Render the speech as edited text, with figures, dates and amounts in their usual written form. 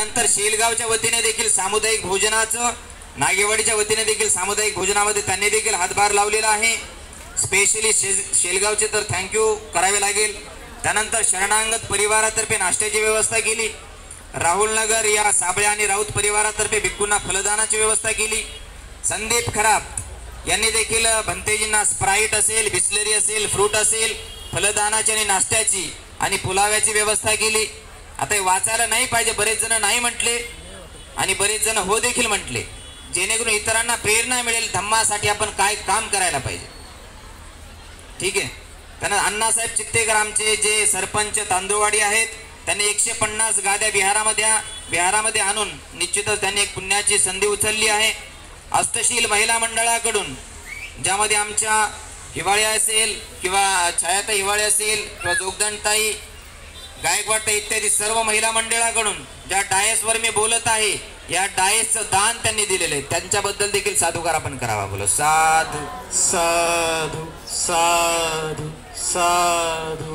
नंतर शेलगावच्या वतीने देखील सामुदायिक भोजनाचं, नागेवाडीच्या वतीने देखील सामुदायिक भोजनामध्ये त्यांनी देखील हातभार लावलेला आहे. स्पेशली शेलगावचे तर थँक्यू करावे लागेल. त्यानंतर शरणांगत परिवारातर्फे नाश्त्याची व्यवस्था केली. राहुल नगर या साबळे आणि राऊत परिवारातर्फे भिक्खूंना फलदानाची व्यवस्था केली. संदीप खरात यांनी देखील भंतेजींना स्प्राईट असेल, बिस्लरी असेल, फ्रूट असेल, फलदानाची आणि नाश्त्याची आणि पुलाव्याची व्यवस्था केली. आता हे वाचायला नाही पाहिजे, बरेच जण नाही म्हटले आणि बरेच जण हो देखील म्हटले, जेणेकरून इतरांना प्रेरणा मिळेल धम्मासाठी आपण काय काम करायला पाहिजे. ठीक आहे. त्यांना अण्णासाहेब चित्तेकर आमचे जे सरपंच तांदूळवाडी आहेत, त्यांनी 150 गाद्या बिहारामध्ये आणून निश्चितच त्यांनी एक पुण्याची संधी उचलली आहे. अष्टशील महिला मंडळाकडून, ज्यामध्ये आमच्या हिवाळे असेल किंवा छायाताई हिवाळे असेल किंवा जोगदंडताई गायकवाड इत्यादी सर्व महिला मंडळाकडून ज्या डायसवर मी बोलत आहे, या डायसचं दान त्यांनी दिलेलं आहे. त्यांच्याबद्दल देखील साधुकार आपण करावा. बोलो साधू साधू साधू साधू.